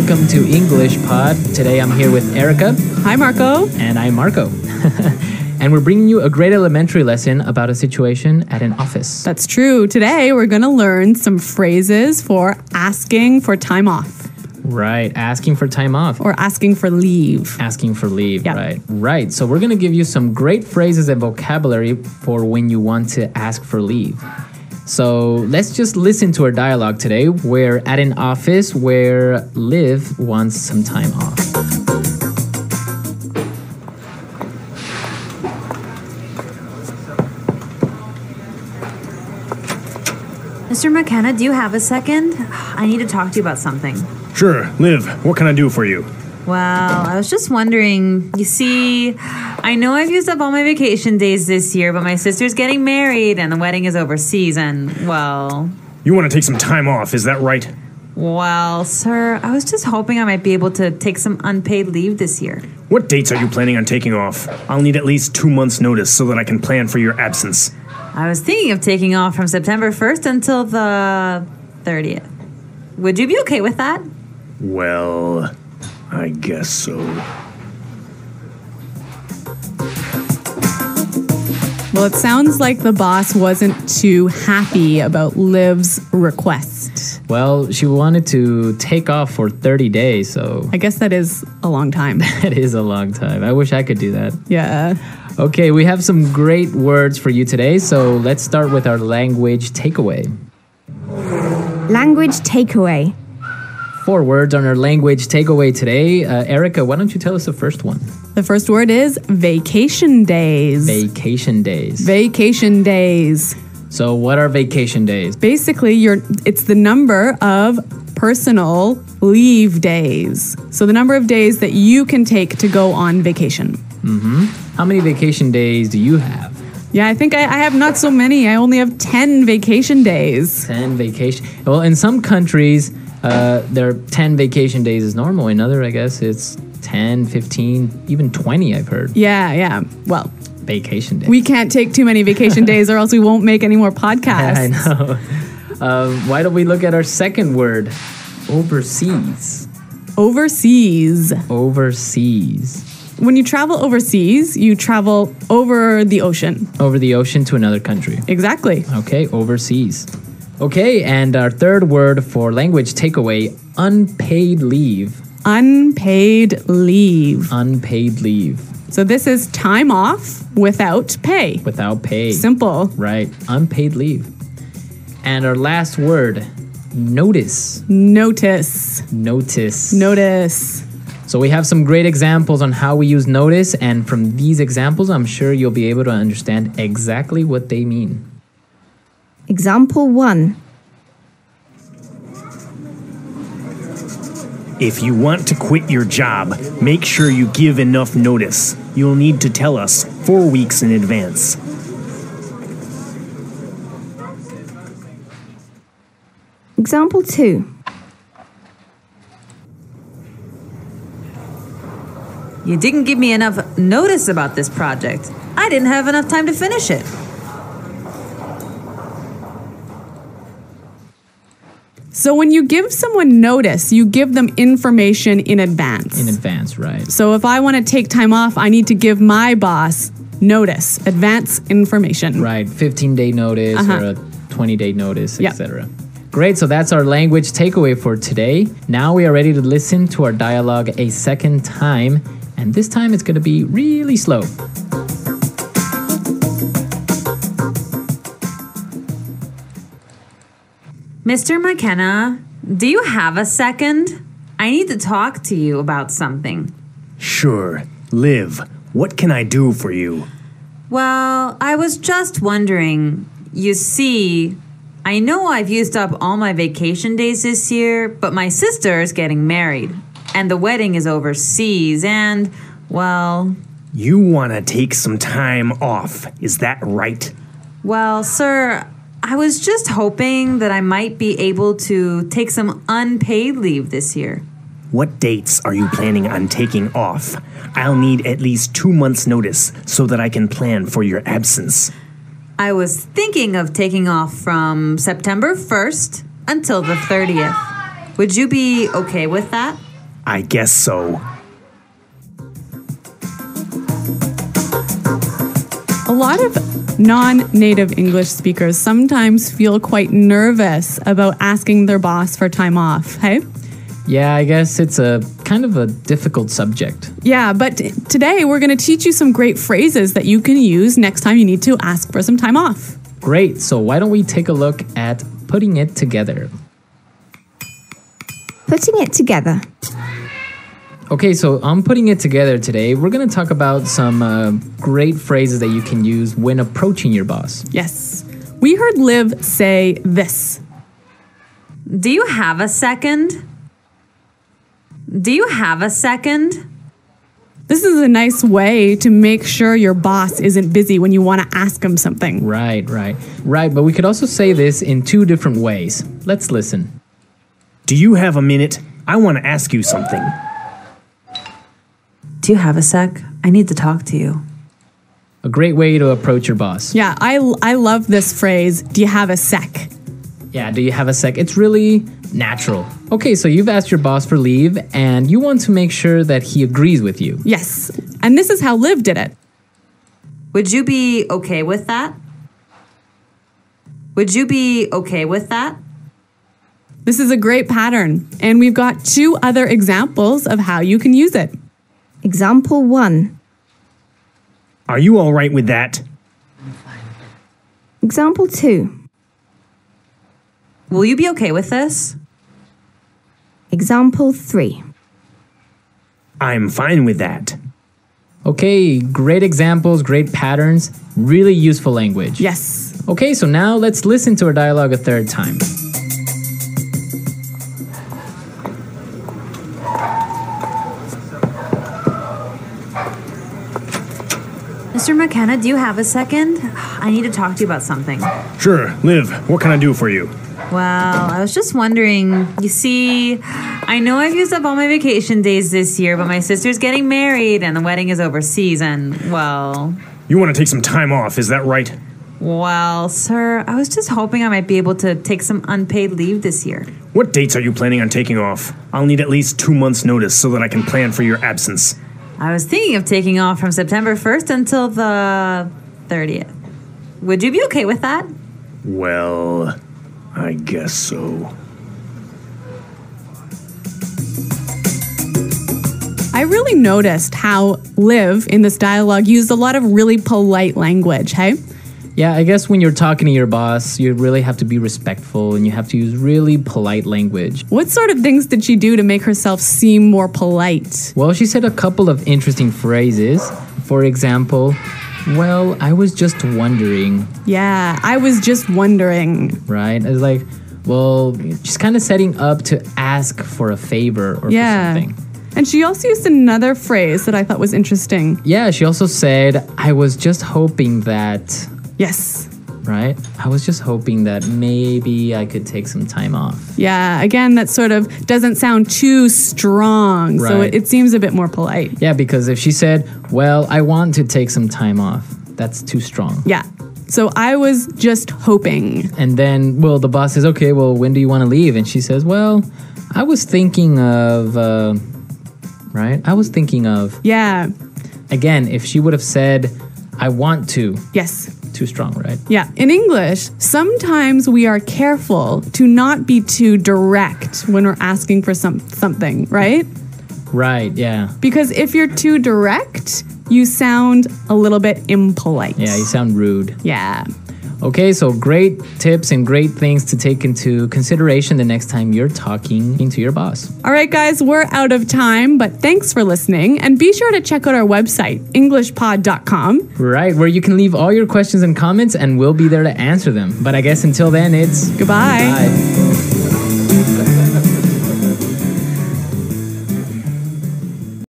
welcome to English Pod. Today I'm here with Erica. Hi, Marco. And I'm Marco. And we're bringing you a grade elementary lesson about a situation at an office. That's true. Today we're going to learn some phrases for asking for time off. Right, asking for time off. Or asking for leave. Asking for leave, Yeah. Right. So we're going to give you some great phrases and vocabulary for when you want to ask for leave. So let's just listen to our dialogue today. We're at an office where Liv wants some time off. Mr. McKenna, do you have a second? I need to talk to you about something. Sure, Liv, what can I do for you? Well, I was just wondering, you see, I know I've used up all my vacation days this year, but my sister's getting married and the wedding is overseas and, well... You want to take some time off, is that right? Well, sir, I was just hoping I might be able to take some unpaid leave this year. What dates are you planning on taking off? I'll need at least 2 months' notice so that I can plan for your absence. I was thinking of taking off from September 1st until the 30th. Would you be okay with that? Well, I guess so. Well, it sounds like the boss wasn't too happy about Liv's request. Well, she wanted to take off for 30 days, so... I guess that is a long time. That is a long time. I wish I could do that. Yeah. Okay, we have some great words for you today, so let's start with our language takeaway. Language takeaway. 4 words on our language takeaway today. Erica, why don't you tell us the first one? The first word is vacation days. Vacation days. Vacation days. So what are vacation days? Basically, it's the number of personal leave days. So the number of days that you can take to go on vacation. Mm-hmm. How many vacation days do you have? Yeah, I think I have not so many. I only have 10 vacation days. 10 vacation. Well, in some countries, there are 10 vacation days is normal. In other, I guess, it's 10, 15, even 20, I've heard. Yeah. Well, vacation days. We can't take too many vacation days or else we won't make any more podcasts. I know. Why don't we look at our second word? Overseas. Overseas. Overseas. When you travel overseas, you travel over the ocean. Over the ocean to another country. Exactly. Okay, overseas. Okay, and our third word for language takeaway, unpaid leave. Unpaid leave. Unpaid leave. So this is time off without pay. Without pay. Simple. Right, unpaid leave. And our last word, notice. Notice. Notice. Notice. So we have some great examples on how we use notice, and from these examples, I'm sure you'll be able to understand exactly what they mean. Example 1. If you want to quit your job, make sure you give enough notice. You'll need to tell us 4 weeks in advance. Example 2. You didn't give me enough notice about this project. I didn't have enough time to finish it. So when you give someone notice, you give them information in advance. In advance, right. So if I want to take time off, I need to give my boss notice, advance information. Right, 15-day notice or a 20-day notice, Yep. etc. Great, so that's our language takeaway for today. Now we are ready to listen to our dialogue a second time, and this time it's going to be really slow. Mr. McKenna, do you have a second? I need to talk to you about something. Sure, Liv, what can I do for you? Well, I was just wondering, you see, I know I've used up all my vacation days this year, but my sister is getting married, and the wedding is overseas, and, well... You want to take some time off, is that right? Well, sir, I was just hoping that I might be able to take some unpaid leave this year. What dates are you planning on taking off? I'll need at least 2 months' notice so that I can plan for your absence. I was thinking of taking off from September 1st until the 30th. Would you be okay with that? I guess so. A lot of non-native English speakers sometimes feel quite nervous about asking their boss for time off, hey? Yeah, I guess it's a kind of a difficult subject. Yeah, but today we're going to teach you some great phrases that you can use next time you need to ask for some time off. Great, so why don't we take a look at putting it together? Putting it together. Okay, so on putting it together today, we're going to talk about some great phrases that you can use when approaching your boss. Yes. We heard Liv say this. Do you have a second? Do you have a second? This is a nice way to make sure your boss isn't busy when you want to ask him something. Right, but we could also say this in two different ways. Let's listen. Do you have a minute? I want to ask you something. Do you have a sec? I need to talk to you. A great way to approach your boss. Yeah, I love this phrase, do you have a sec? Yeah, do you have a sec? It's really natural. Okay, so you've asked your boss for leave and you want to make sure that he agrees with you. Yes, and this is how Liv did it. Would you be okay with that? Would you be okay with that? This is a great pattern, and we've got two other examples of how you can use it. Example 1. Are you all right with that? Example 2. Will you be okay with this? Example 3. I'm fine with that. Okay, great examples, great patterns, really useful language. Yes. Okay, so now let's listen to our dialogue a third time. Mr. McKenna, do you have a second? I need to talk to you about something. Sure, Liv, what can I do for you? Well, I was just wondering, you see, I know I've used up all my vacation days this year, but my sister's getting married and the wedding is overseas and, well... You want to take some time off, is that right? Well, sir, I was just hoping I might be able to take some unpaid leave this year. What dates are you planning on taking off? I'll need at least 2 months' notice so that I can plan for your absence. I was thinking of taking off from September 1st until the 30th. Would you be okay with that? Well, I guess so. I really noticed how Liv in this dialogue used a lot of really polite language, hey? Yeah, I guess when you're talking to your boss, you really have to be respectful and you have to use really polite language. What sort of things did she do to make herself seem more polite? Well, she said a couple of interesting phrases. For example, well, I was just wondering. Yeah, I was just wondering. Right? It's like, well, she's kind of setting up to ask for a favor or for something. And she also used another phrase that I thought was interesting. Yeah, she also said, I was just hoping that... Yes. Right? I was just hoping that maybe I could take some time off. Yeah, again, that sort of doesn't sound too strong, so Right. it seems a bit more polite. Yeah, because if she said, well, I want to take some time off, that's too strong. Yeah. So I was just hoping. And then, well, the boss says, okay, well, when do you want to leave? And she says, well, I was thinking of, right? I was thinking of. Yeah. Again, if she would have said, I want to. Yes. Too strong, right? Yeah. In English, sometimes we are careful to not be too direct when we're asking for something, right? Right, yeah. Because if you're too direct, you sound a little bit impolite. Yeah, you sound rude. Yeah. Okay, so great tips and great things to take into consideration the next time you're talking to your boss. All right, guys, we're out of time, but thanks for listening. And be sure to check out our website, englishpod.com. Right, where you can leave all your questions and comments and we'll be there to answer them. But I guess until then, it's Goodbye. Bye.